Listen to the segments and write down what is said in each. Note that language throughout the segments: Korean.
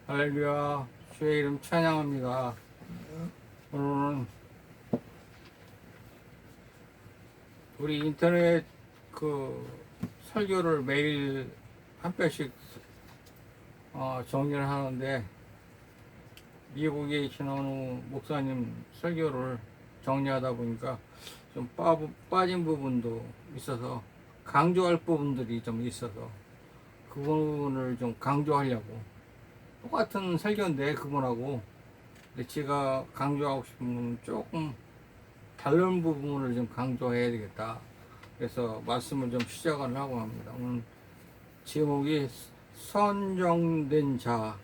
할렐루야, 주의 이름 찬양합니다. 오늘은 우리 인터넷 설교를 매일 한 편씩 정리를 하는데, 미국에 계신 어느 목사님 설교를 정리하다 보니까 좀 빠진 부분도 있어서, 강조할 부분들이 좀 있어서 그 부분을 좀 강조하려고. 똑같은 설교인데 그분하고, 근데 제가 강조하고 싶은 부분은 조금 다른 부분을 좀 강조해야 되겠다. 그래서 말씀을 좀 시작을 하고 합니다. 오늘 제목이 선정된 자.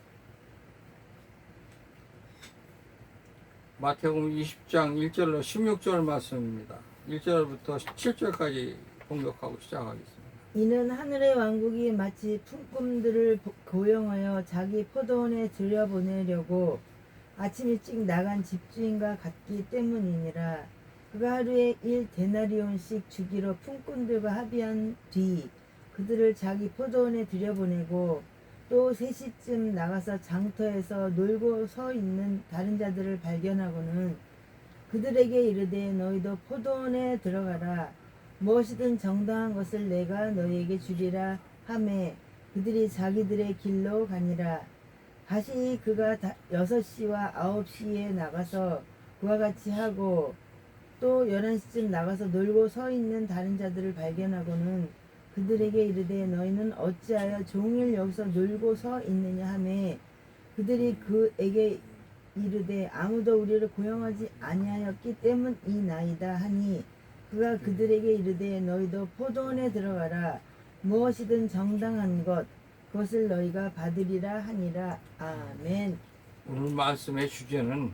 마태복음 20장 1절로 16절 말씀입니다. 1절부터 17절까지 공격하고 시작하겠습니다. 이는 하늘의 왕국이 마치 품꾼들을 고용하여 자기 포도원에 들여보내려고 아침 일찍 나간 집주인과 같기 때문이니라. 그가 하루에 1데나리온씩 주기로 품꾼들과 합의한 뒤 그들을 자기 포도원에 들여보내고, 또 3시쯤 나가서 장터에서 놀고 서 있는 다른 자들을 발견하고는 그들에게 이르되 너희도 포도원에 들어가라. 무엇이든 정당한 것을 내가 너희에게 주리라 하매 그들이 자기들의 길로 가니라. 다시 그가 6시와 9시에 나가서 그와 같이 하고, 또 11시쯤 나가서 놀고 서 있는 다른 자들을 발견하고는 그들에게 이르되 너희는 어찌하여 종일 여기서 놀고 서 있느냐 하매 그들이 그에게 이르되 아무도 우리를 고용하지 아니하였기 때문이나이다 하니, 그가 그들에게 이르되 너희도 포도원에 들어가라. 무엇이든 정당한 것 그것을 너희가 받으리라 하니라. 아멘. 오늘 말씀의 주제는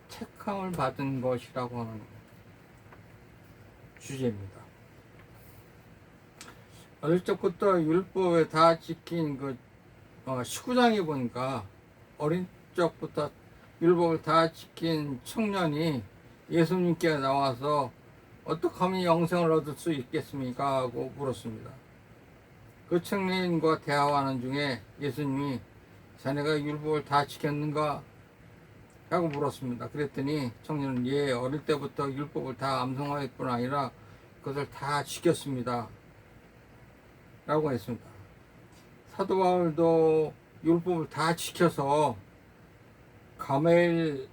택함을 받은 것이라고 하는 주제입니다. 어릴 적부터 율법에 다 지킨 19장에 보니까, 어린 적부터 율법을 다 지킨 청년이 예수님께 나와서 어떻게 하면 영생을 얻을 수 있겠습니까? 하고 물었습니다. 그 청년과 대화하는 중에 예수님이 자네가 율법을 다 지켰는가? 하고 물었습니다. 그랬더니 청년은 예, 어릴 때부터 율법을 다 암송할 뿐 아니라 그것을 다 지켰습니다. 라고 했습니다. 사도 바울도 율법을 다 지켜서 가말리엘의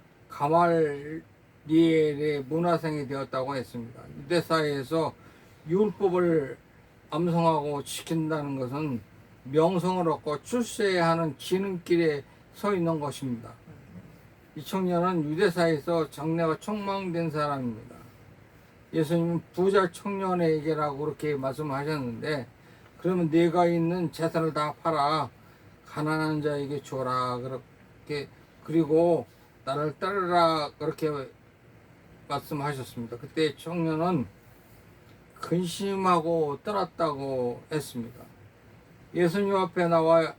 문화생이 되었다고 했습니다. 유대 사회에서 율법을 암송하고 지킨다는 것은 명성을 얻고 출세해야 하는 지름길에 서 있는 것입니다. 이 청년은 유대 사회에서 장래가 촉망된 사람입니다. 예수님은 부자 청년에게라고 그렇게 말씀하셨는데, 그러면 내가 있는 재산을 다 팔아 가난한 자에게 줘라, 그렇게, 그리고 나를 따르라, 그렇게 말씀하셨습니다. 그때 청년은 근심하고 떠났다고 했습니다. 예수님 앞에 나와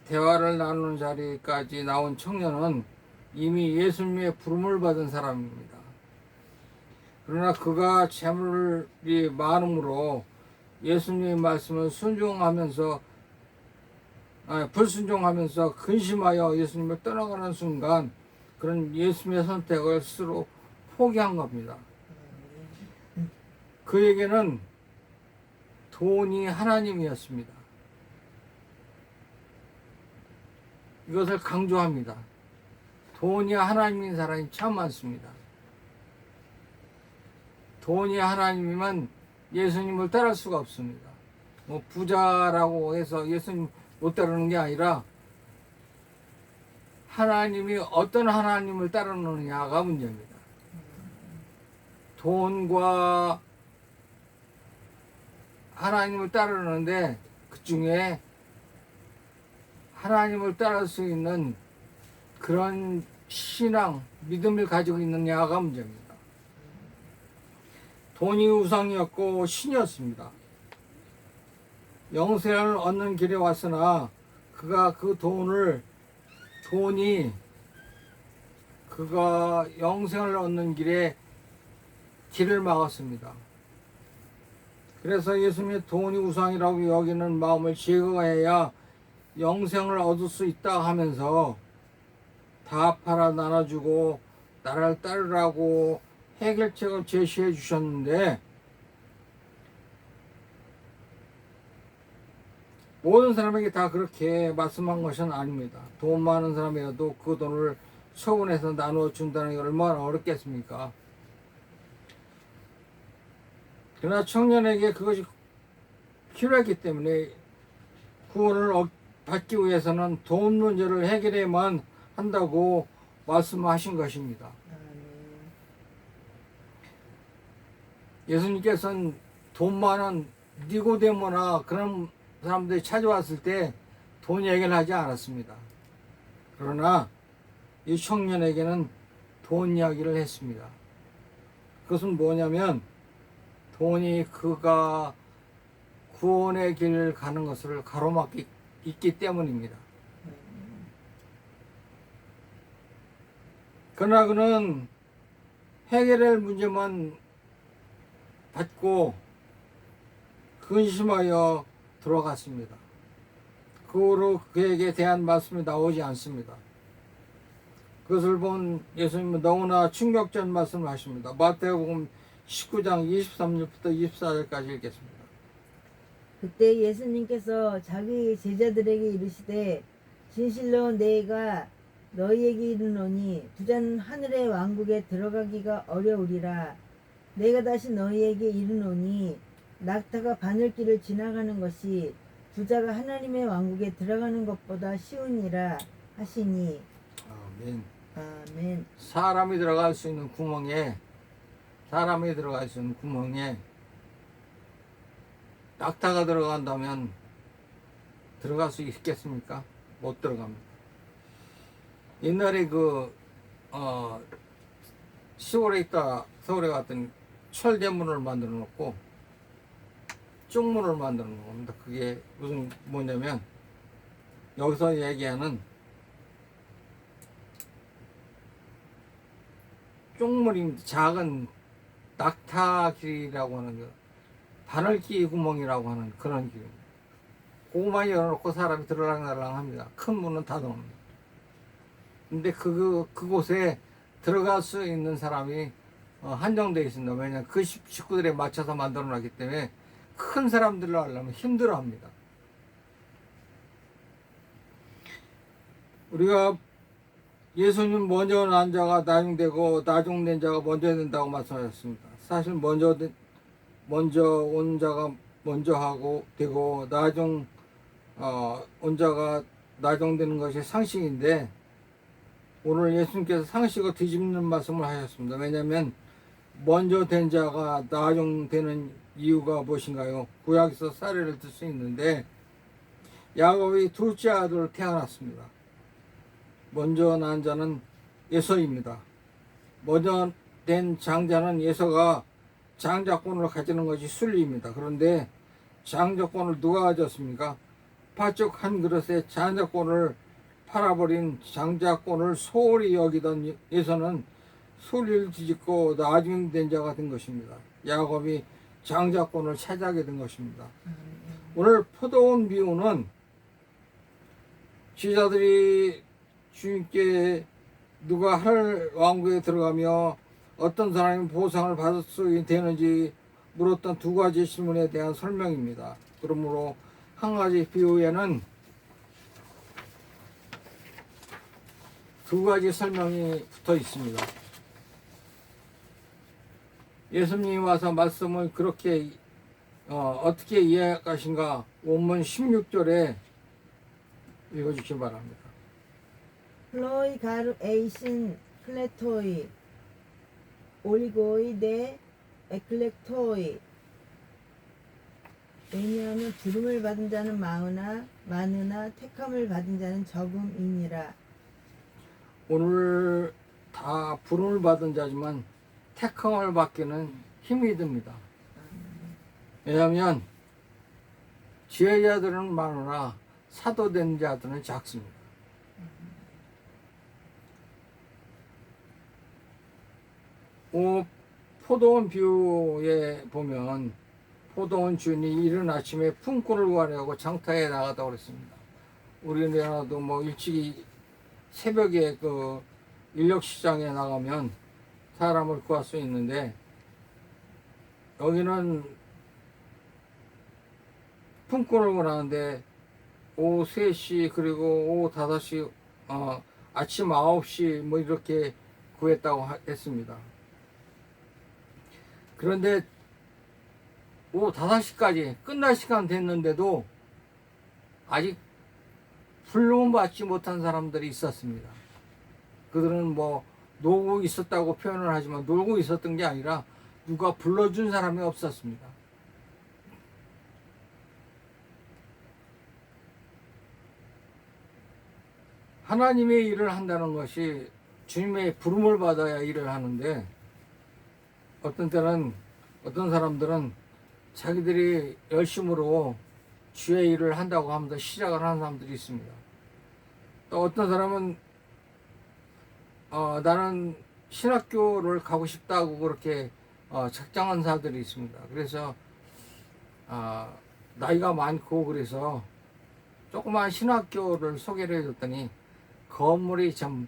대화를 나누는 자리까지 나온 청년은 이미 예수님의 부름을 받은 사람입니다. 그러나 그가 재물이 많음으로 예수님의 말씀을 불순종하면서 근심하여 예수님을 떠나가는 순간, 그런 예수님의 선택을 스스로 포기한 겁니다. 그에게는 돈이 하나님이었습니다. 이것을 강조합니다. 돈이 하나님인 사람이 참 많습니다. 돈이 하나님이면 예수님을 따를 수가 없습니다. 부자라고 해서 예수님 못 따르는 게 아니라 하나님이 어떤 하나님을 따르느냐가 문제입니다. 돈과 하나님을 따르는데 그 중에 하나님을 따를 수 있는 그런 신앙, 믿음을 가지고 있느냐가 문제입니다. 돈이 우상이었고 신이었습니다. 영생을 얻는 길에 왔으나 그가 그가 영생을 얻는 길을 막았습니다. 그래서 예수님의 돈이 우상이라고 여기는 마음을 제거해야 영생을 얻을 수 있다 하면서 다 팔아 나눠주고 나를 따르라고 해결책을 제시해 주셨는데, 모든 사람에게 다 그렇게 말씀한 것은 아닙니다. 돈 많은 사람이라도 그 돈을 처분해서 나누어 준다는 게 얼마나 어렵겠습니까? 그러나 청년에게 그것이 필요했기 때문에 구원을 받기 위해서는 돈 문제를 해결해야만 한다고 말씀하신 것입니다. 예수님께서는 돈 많은 니고데모나 그런 사람들이 찾아왔을 때 돈 얘기를 하지 않았습니다. 그러나 이 청년에게는 돈 이야기를 했습니다. 그것은 뭐냐면 돈이 그가 구원의 길을 가는 것을 가로막기 있기 때문입니다. 그러나 그는 해결할 문제만 받고 근심하여 들어갔습니다. 그 후로 그에게 대한 말씀이 나오지 않습니다. 그것을 본 예수님은 너무나 충격적인 말씀을 하십니다. 마태복음 19장 23절부터 24절까지 읽겠습니다. 그때 예수님께서 자기 제자들에게 이르시되 진실로 내가 너희에게 이르노니 부자는 하늘의 왕국에 들어가기가 어려우리라. 내가 다시 너희에게 이르노니 낙타가 바늘길을 지나가는 것이 부자가 하나님의 왕국에 들어가는 것보다 쉬우니라 하시니. 아멘. 아멘. 사람이 들어갈 수 있는 구멍에 낙타가 들어간다면 들어갈 수 있겠습니까? 못 들어갑니다. 옛날에 시골에 있다 서울에 갔더니 철대문을 만들어 놓고 쪽문을 만들어 놓은 겁니다. 그게 무슨 뭐냐면 여기서 얘기하는 쪽문입니다. 작은 낙타길이라고 하는 거, 바늘기 구멍이라고 하는 그런 길입니다. 그거만 열어놓고 사람이 들어랑날랑 합니다. 큰 문은 닫아놓습니다. 근데 그곳에 들어갈 수 있는 사람이 한정되어 있습니다. 왜냐하면 그 식구들에 맞춰서 만들어 놨기 때문에 큰 사람들로 하려면 힘들어 합니다. 우리가 예수님 먼저 난 자가 나중되고 나중된 자가 먼저 된다고 말씀하셨습니다. 사실 먼저 온 자가 먼저 하고 되고 온 자가 나중되는 것이 상식인데, 오늘 예수님께서 상식을 뒤집는 말씀을 하셨습니다. 왜냐하면 먼저 된 자가 나중되는 이유가 무엇인가요? 구약에서 사례를 들 수 있는데, 야곱이 둘째 아들을 태어났습니다. 먼저 난 자는 에서입니다. 먼저 된 장자는 에서가 장자권을 가지는 것이 순리입니다. 그런데 장자권을 누가 가졌습니까? 팥죽 한 그릇에 장자권을 팔아버린 장자권을 소홀히 여기던 에서는 소리를 뒤집고 나중된 자가 된 것입니다. 야곱이 장자권을 차지하게 된 것입니다. 오늘 포도원 비유는 제자들이 주님께 누가 하늘 왕국에 들어가며 어떤 사람이 보상을 받을 수 되는지 물었던 두 가지 질문에 대한 설명입니다. 그러므로 한 가지 비유에는 두 가지 설명이 붙어 있습니다. 예수님이 와서 말씀을 그렇게 어떻게 이해하신가 원문 16절에 읽어주시기 바랍니다. 플로이 가르 에이신 클레토이 올리고이 데 에클렉토이. 왜냐하면 부름을 받은 자는 많으나 택함을 받은 자는 적음이니라. 오늘 다 부름을 받은 자지만 택함을 받기는 힘이 듭니다. 왜냐하면 지혜자들은 많으나 사도된 자들은 작습니다. 포도원 비유에 보면 포도원 주인이 이른 아침에 품꾼을 구하려고 장터에 나가다고 그랬습니다. 우리나라도 뭐 일찍이 새벽에 그 인력 시장에 나가면 사람을 구할 수 있는데, 여기는 품꾼을 원하는데 오후 3시 그리고 오후 5시 아침 9시 뭐 이렇게 구했다고 했습니다. 그런데 오후 5시까지 끝날 시간 됐는데도 아직 불러온 받지 못한 사람들이 있었습니다. 그들은 뭐 놀고 있었다고 표현을 하지만 놀고 있었던 게 아니라 누가 불러준 사람이 없었습니다. 하나님의 일을 한다는 것이 주님의 부름을 받아야 일을 하는데, 어떤 때는 어떤 사람들은 자기들이 열심으로 주의 일을 한다고 하면서 시작을 하는 사람들이 있습니다. 또 어떤 사람은 나는 신학교를 가고 싶다고 그렇게 작정한 사람들이 있습니다. 그래서 나이가 많고 그래서 조그만 신학교를 소개를 해줬더니 건물이 참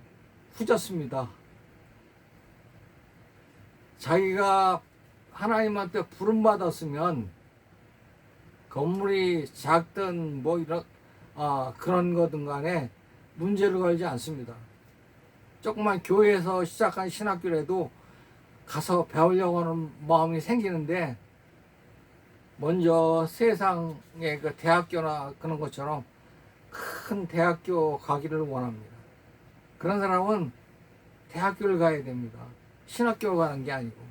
후졌습니다. 자기가 하나님한테 부름받았으면 건물이 작든 뭐 이런 그런 거든 간에 문제를 걸지 않습니다. 조그만 교회에서 시작한 신학교라도 가서 배우려고 하는 마음이 생기는데, 먼저 세상의 그 대학교나 그런 것처럼 큰 대학교 가기를 원합니다. 그런 사람은 대학교를 가야 됩니다. 신학교를 가는 게 아니고.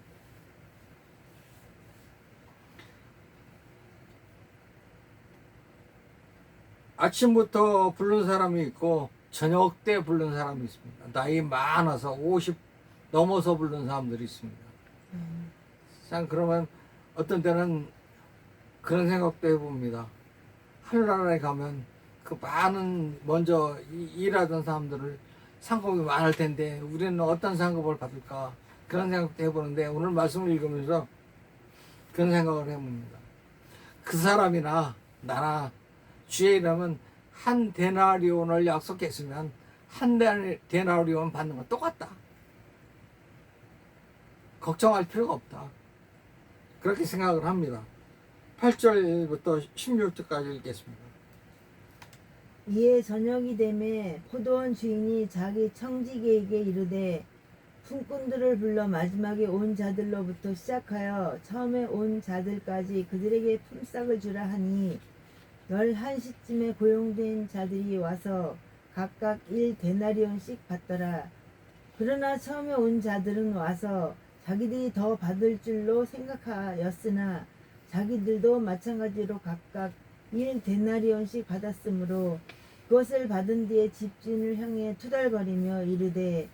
아침부터 부른 사람이 있고 저녁 때 부른 사람이 있습니다. 나이 많아서 50 넘어서 부른 사람들이 있습니다. 참 그러면 어떤 때는 그런 생각도 해봅니다. 하늘나라에 가면 그 많은 먼저 일하던 사람들을 상급이 많을 텐데 우리는 어떤 상급을 받을까, 그런 생각도 해보는데, 오늘 말씀을 읽으면서 그런 생각을 해봅니다. 그 사람이나 나나 주의 일하면 한 데나리온을 약속했으면 한 데나리온 받는 건 똑같다. 걱정할 필요가 없다. 그렇게 생각을 합니다. 8절부터 16절까지 읽겠습니다. 이에 저녁이 되매 포도원 주인이 자기 청지기에게 이르되 품꾼들을 불러 마지막에 온 자들로부터 시작하여 처음에 온 자들까지 그들에게 품삯을 주라 하니 11시쯤에 고용된 자들이 와서 각각 1데나리온씩 받더라. 그러나 처음에 온 자들은 와서 자기들이 더 받을 줄로 생각하였으나 자기들도 마찬가지로 각각 1데나리온씩 받았으므로 그것을 받은 뒤에 집주인을 향해 투덜거리며 이르되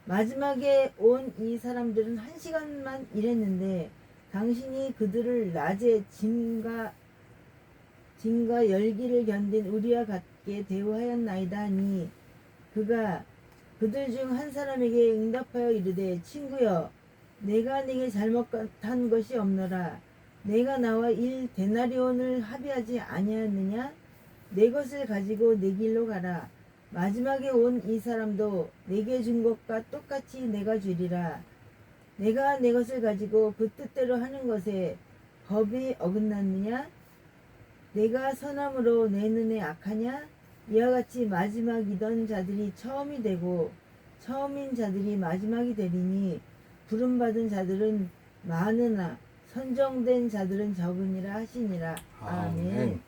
마지막에 온 이 사람들은 1시간만 일했는데 당신이 그들을 낮에 짐과 열기를 견딘 우리와 같게 대우하였나이다 하니 그가 그들 중 한 사람에게 응답하여 이르되 친구여 내가 네게 잘못한 것이 없노라. 내가 나와 1데나리온을 합의하지 아니하였느냐? 내 것을 가지고 내 길로 가라. 마지막에 온 이 사람도 내게 준 것과 똑같이 내가 주리라. 내가 내 것을 가지고 그 뜻대로 하는 것에 법이 어긋났느냐? 내가 선함으로 내 눈에 악하냐? 이와 같이 마지막이던 자들이 처음이 되고 처음인 자들이 마지막이 되리니 부름받은 자들은 많으나 선정된 자들은 적으니라 하시니라. 아멘.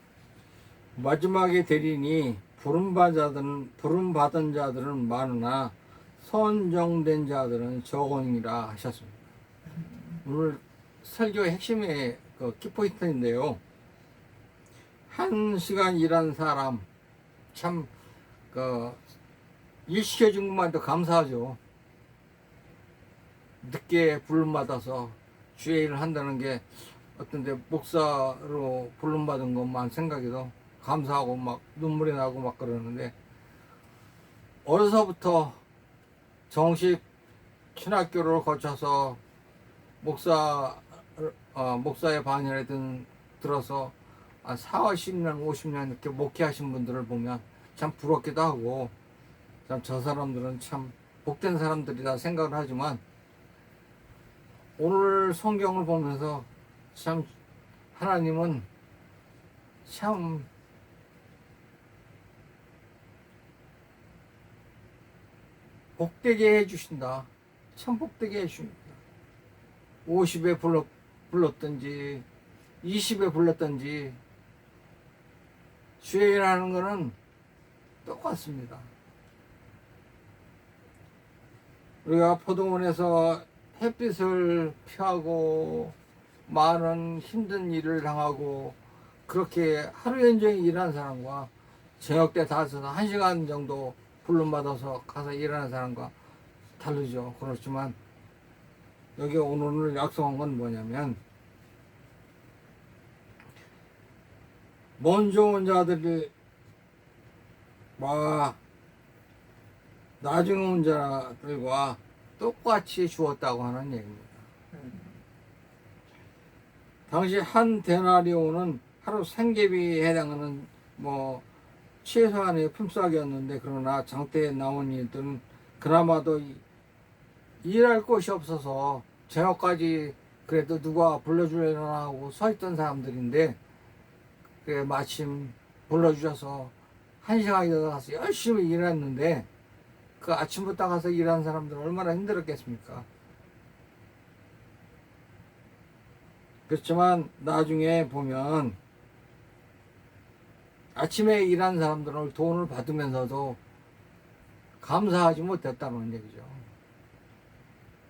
마지막에 되리니 부름받은 자들은 많으나 선정된 자들은 적으니라 하셨습니다. 오늘 설교의 핵심의 그 키포인트인데요. 1시간 일한 사람 참 일 시켜준 것만도 감사하죠. 늦게 부름받아서 주의 일을 한다는 게 어떤데 목사로 부름받은 것만 생각해도 감사하고 막 눈물이 나고 막 그러는데, 어려서부터 정식 신학교를 거쳐서 목사의 반열에 들어서 40년, 50년 이렇게 목회하신 분들을 보면 참 부럽기도 하고 참 저 사람들은 참 복된 사람들이라 생각을 하지만 오늘 성경을 보면서 참 하나님은 참 복되게 해주신다. 참 복되게 해주십니다. 50에 불렀든지 20에 불렀든지 주의 일하는 거는 똑같습니다. 우리가 포도원에서 햇빛을 피하고 많은 힘든 일을 당하고 그렇게 하루 종일 일하는 사람과 저녁 때 다서서 1시간 정도 불름받아서 가서 일하는 사람과 다르죠. 그렇지만 여기 오늘 약속한 건 뭐냐면 먼저 온 자들과 나중에 온 자들과 똑같이 주었다고 하는 얘기입니다. 당시 한 데나리온은 하루 생계비에 해당하는 최소한의 품삯이었는데, 그러나 장대에 나온 이들은 그나마도 일할 곳이 없어서 저녁까지 그래도 누가 불러주려나 하고 서 있던 사람들인데, 마침 불러주셔서 1시간이나 가서 열심히 일했는데, 그 아침부터 가서 일하는 사람들은 얼마나 힘들었겠습니까? 그렇지만 나중에 보면 아침에 일한 사람들은 돈을 받으면서도 감사하지 못했다는 얘기죠.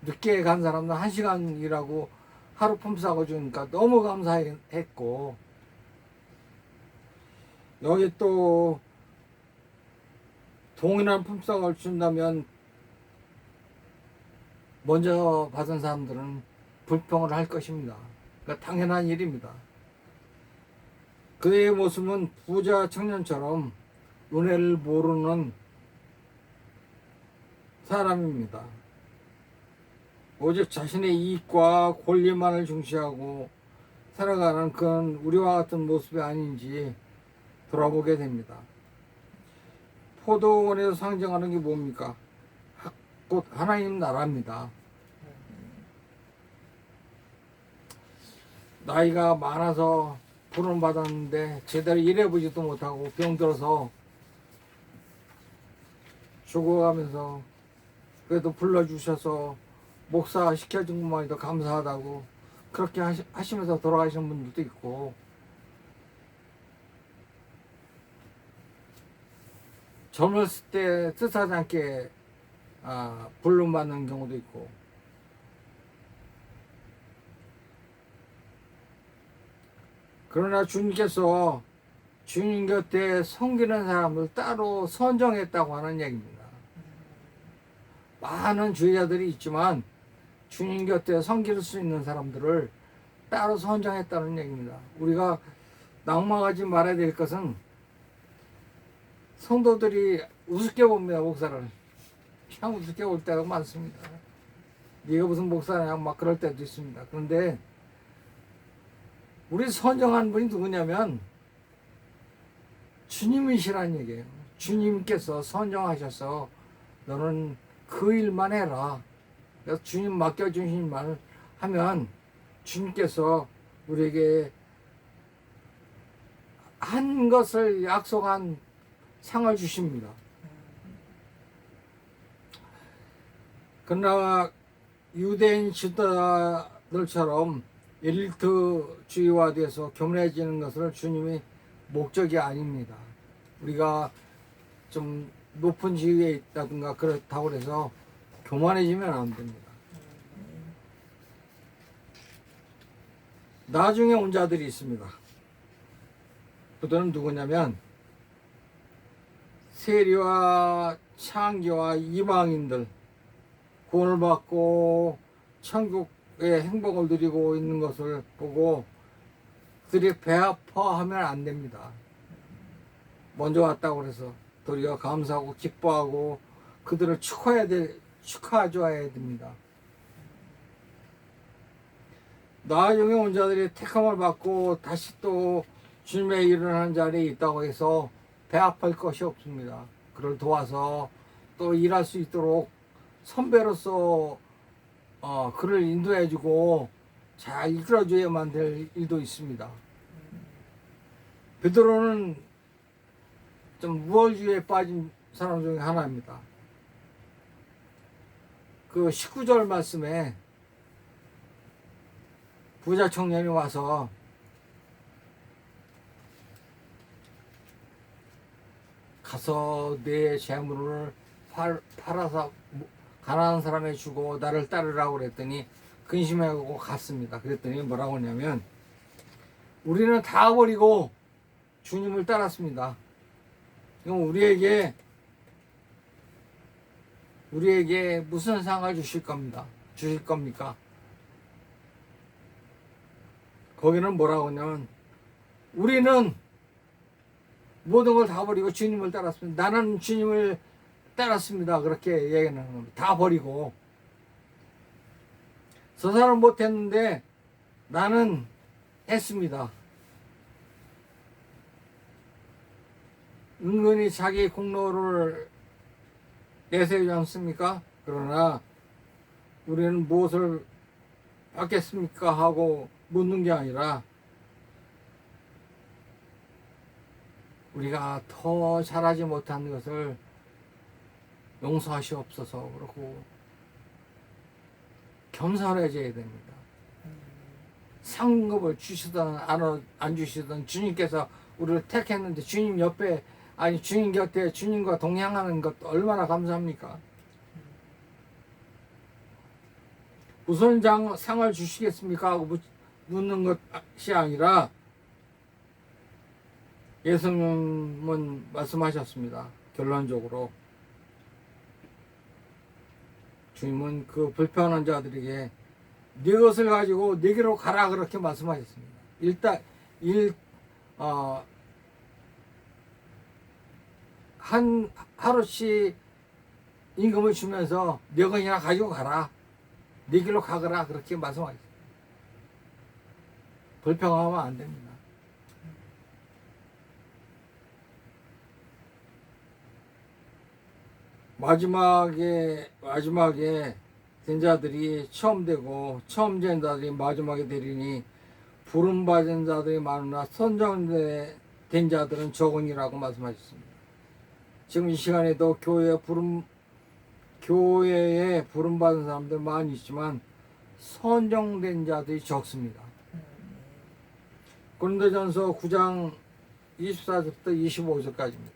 늦게 간 사람들은 1시간 일하고 하루 품삯을 주니까 너무 감사했고, 여기 또 동일한 품삯을 준다면 먼저 받은 사람들은 불평을 할 것입니다. 그러니까 당연한 일입니다. 그의 모습은 부자 청년처럼 은혜를 모르는 사람입니다. 오직 자신의 이익과 권리만을 중시하고 살아가는 그런 우리와 같은 모습이 아닌지 돌아보게 됩니다. 포도원에서 상징하는 게 뭡니까? 곧 하나님 나라입니다. 나이가 많아서 부름 받았는데 제대로 일해보지도 못하고 병들어서 죽어가면서 그래도 불러주셔서 목사 시켜준 것만해도 감사하다고 그렇게 하시면서 돌아가시는 분들도 있고, 젊었을 때 뜻하지 않게 불름받는 경우도 있고, 그러나 주님께서 주님 곁에 섬기는 사람을 따로 선정했다고 하는 얘기입니다. 많은 주의자들이 있지만 주님 곁에 섬길 수 있는 사람들을 따로 선정했다는 얘기입니다. 우리가 낙망하지 말아야 될 것은 성도들이 우습게 봅니다. 목사를 참 우습게 볼 때가 많습니다. 네가 무슨 목사냐 막 그럴 때도 있습니다. 그런데 우리 선정한 분이 누구냐면 주님이시라는 얘기예요. 주님께서 선정하셔서 너는 그 일만 해라. 그래서 주님 맡겨주신 말을 하면 주님께서 우리에게 한 것을 약속한 상을 주십니다. 그러나 유대인 지도자들처럼 엘리트주의화돼서 교만해지는 것을 주님이 목적이 아닙니다. 우리가 좀 높은 지위에 있다든가 그렇다고 해서 교만해지면 안 됩니다. 나중에 온 자들이 있습니다. 그들은 누구냐면 세리와 창기와 이방인들, 구원을 받고 천국의 행복을 누리고 있는 것을 보고 그들이 배 아파하면 안 됩니다. 먼저 왔다고 해서 도리어 감사하고 기뻐하고 그들을 축하해줘야 됩니다. 나중에 온 자들이 택함을 받고 다시 또 주님의 일을 하는 자리에 있다고 해서 배합할 것이 없습니다. 그를 도와서 또 일할 수 있도록 선배로서 그를 인도해주고 잘 이끌어줘야만 될 일도 있습니다. 베드로는 좀 우월주의에 빠진 사람 중에 하나입니다. 그 19절 말씀에 부자 청년이 와서 가서 내 재물을 팔아서 가난한 사람에 주고 나를 따르라고 그랬더니 근심하고 갔습니다. 그랬더니 뭐라고 하냐면 우리는 다 버리고 주님을 따랐습니다. 그럼 우리에게 무슨 상을 주실 겁니까? 거기는 뭐라고 하냐면 우리는 모든 걸 다 버리고 주님을 따랐습니다. 나는 주님을 따랐습니다. 그렇게 얘기하는 겁니다. 다 버리고. 저 사람 못했는데 나는 했습니다. 은근히 자기 공로를 내세우지 않습니까? 그러나 우리는 무엇을 받겠습니까? 하고 묻는 게 아니라 우리가 더 잘하지 못한 것을 용서하시옵소서 그러고 겸손해져야 됩니다. 상급을 주시든 안 주시든 주님께서 우리를 택했는데 주님 옆에 아니 주님 곁에 주님과 동행하는 것도 얼마나 감사합니까? 무슨 상을 주시겠습니까? 하고 묻는 것이 아니라 예수님은 말씀하셨습니다. 결론적으로 주님은 그 불편한 자들에게 네 것을 가지고 네게로 가라 그렇게 말씀하셨습니다. 일단 한 하루씩 임금을 주면서 네 것이나 가지고 가라. 네 길로 가거라 그렇게 말씀하셨습니다. 불평하면 안 됩니다. 마지막에 된 자들이 처음 되고 처음 된 자들이 마지막에 되리니 부름받은 자들이 많으나 선정된 자들은 적으니라고 말씀하셨습니다. 지금 이 시간에도 교회에 부름받은 사람들 많이 있지만 선정된 자들이 적습니다. 고린도전서 9장 24절부터 25절까지입니다.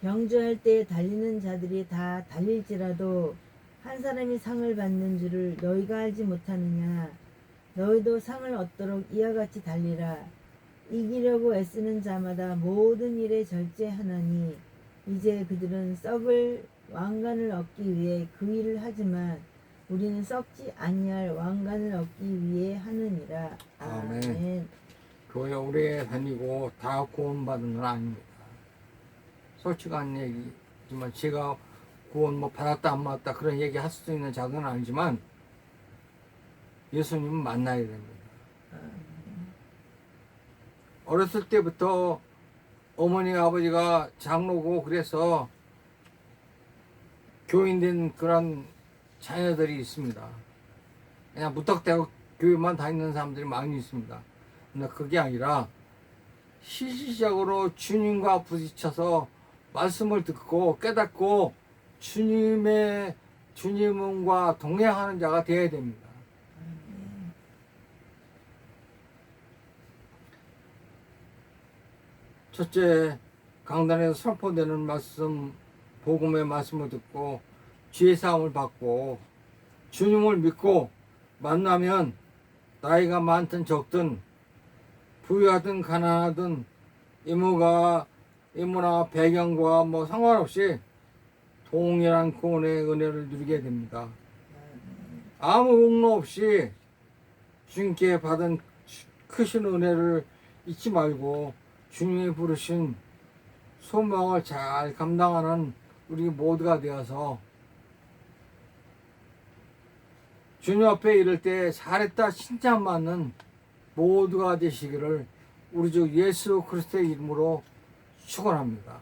경주할 때 달리는 자들이 다 달릴지라도 한 사람이 상을 받는 줄을 너희가 알지 못하느냐. 너희도 상을 얻도록 이와 같이 달리라. 이기려고 애쓰는 자마다 모든 일에 절제하나니 이제 그들은 썩을 왕관을 얻기 위해 그 일을 하지만 우리는 썩지 아니할 왕관을 얻기 위해 하느니라. 아멘. 교회 오래 다니고 다 구원받은 건 아닙니다. 솔직한 얘기지만 제가 구원 받았다 안 받았다 그런 얘기 할 수도 있는 자는 아니지만 예수님은 만나야 됩니다. 어렸을 때부터 어머니 아버지가 장로고 그래서 교인된 그런 자녀들이 있습니다. 그냥 무턱대고 교회만 다니는 사람들이 많이 있습니다. 근데 그게 아니라 실질적으로 주님과 부딪혀서 말씀을 듣고 깨닫고 주님과 동행하는 자가 되어야 됩니다. 첫째, 강단에서 선포되는 말씀, 복음의 말씀을 듣고 지혜사함을 받고 주님을 믿고 만나면 나이가 많든 적든 부유하든 가난하든 이모나 배경과 상관없이 동일한 구원의 은혜를 누리게 됩니다. 아무 공로 없이 주님께 받은 크신 은혜를 잊지 말고 주님이 부르신 소망을 잘 감당하는 우리 모두가 되어서 주님 앞에 이를 때 잘했다 칭찬받는 모두가 되시기를 우리 주 예수 그리스도의 이름으로 축원합니다.